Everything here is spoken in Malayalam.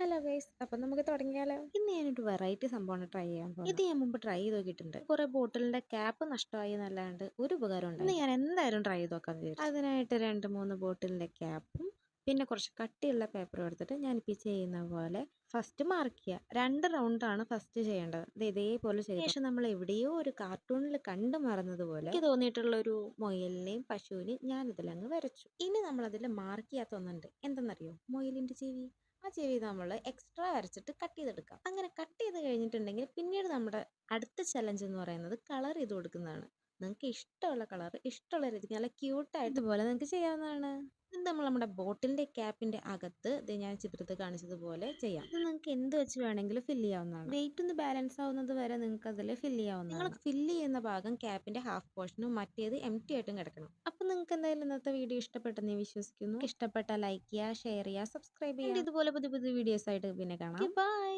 ഹലോ ഗൈസ്, അപ്പം നമുക്ക് തുടങ്ങിയാലോ? ഇന്ന് ഞാനൊരു വെറൈറ്റി സംഭവമാണ് ട്രൈ ചെയ്യാൻ പോകുന്നത്. ഇത് ഞാൻ മുമ്പ് ട്രൈ ചെയ്ത് നോക്കിയിട്ടുണ്ട്. കുറെ ബോട്ടിലിന്റെ ക്യാപ്പ് നഷ്ടമായി എന്നല്ലാണ്ട് ഒരു ഉപകാരം ഉണ്ട്. ഇന്ന് ഞാൻ എന്തായാലും ട്രൈ ചെയ്ത് നോക്കാൻ വിചാരിച്ചു. അതിനായിട്ട് 2-3 ബോട്ടിലിന്റെ ക്യാപ്പും പിന്നെ കുറച്ച് കട്ടിയുള്ള പേപ്പറും എടുത്തിട്ട് ഞാനിപ്പോൾ ചെയ്യുന്ന പോലെ ഫസ്റ്റ് മാർക്ക് ചെയ്യുക. 2 റൗണ്ടാണ് ഫസ്റ്റ് ചെയ്യേണ്ടത്. ഇത് ഇതേപോലെ ചെയ്ത ശേഷം നമ്മൾ എവിടെയോ ഒരു കാർട്ടൂണിൽ കണ്ടു മറന്നതുപോലെ എനിക്ക് തോന്നിയിട്ടുള്ള ഒരു മുയലിനെയും പശുവിനെയും ഞാൻ ഇതിലങ്ങ് വരച്ചു. ഇനി നമ്മൾ അതിൽ മാർക്ക് ചെയ്യാത്ത ഒന്നുണ്ട്. എന്തെന്നറിയോ? മുയലിന്റെ ചെവി. ആ ചെവി നമ്മൾ എക്സ്ട്രാ വരച്ചിട്ട് കട്ട് ചെയ്തെടുക്കാം. അങ്ങനെ കട്ട് ചെയ്ത് കഴിഞ്ഞിട്ടുണ്ടെങ്കിൽ പിന്നീട് നമ്മുടെ അടുത്ത ചലഞ്ച് എന്ന് പറയുന്നത് കളർ ചെയ്ത് കൊടുക്കുന്നതാണ്. നിങ്ങൾക്ക് ഇഷ്ടമുള്ള കളർ ഇഷ്ടമുള്ള രീതിക്ക് നല്ല ക്യൂട്ടായിട്ട് പോലെ നിങ്ങൾക്ക് ചെയ്യാവുന്നതാണ്. ഇത് നമ്മൾ നമ്മുടെ ബോട്ടിലിന്റെ ക്യാപ്പിന്റെ അകത്ത് ഞാൻ ചിത്രത്തിൽ കാണിച്ചതുപോലെ ചെയ്യാം. ഇത് നിങ്ങൾക്ക് എന്ത് വെച്ച് വേണമെങ്കിലും ഫില്ല് ചെയ്യാവുന്നതാണ്. വെയിറ്റ് ഒന്ന് ബാലൻസ് ആവുന്നത് വരെ നിങ്ങൾക്ക് അതിൽ ഫില്ല് ചെയ്യാവുന്നതാണ്. നിങ്ങൾ ഫില്ല് ചെയ്യുന്ന ഭാഗം ക്യാപ്പിന്റെ ഹാഫ് പോർഷനും മറ്റേത് എംപ്റ്റി ആയിട്ടും കിടക്കണം. അപ്പോൾ നിങ്ങൾക്ക് എന്തായാലും ഇന്നത്തെ വീഡിയോ ഇഷ്ടപ്പെട്ടെന്ന് ഞാൻ വിശ്വസിക്കുന്നു. ഇഷ്ടപ്പെട്ട ലൈക്ക് ചെയ്യുക, ഷെയർ ചെയ്യുക, സബ്സ്ക്രൈബ് ചെയ്യുക. ഇതുപോലെ പുതിയ പുതിയ വീഡിയോസ് ആയിട്ട് പിന്നെ കാണാം. ബൈ.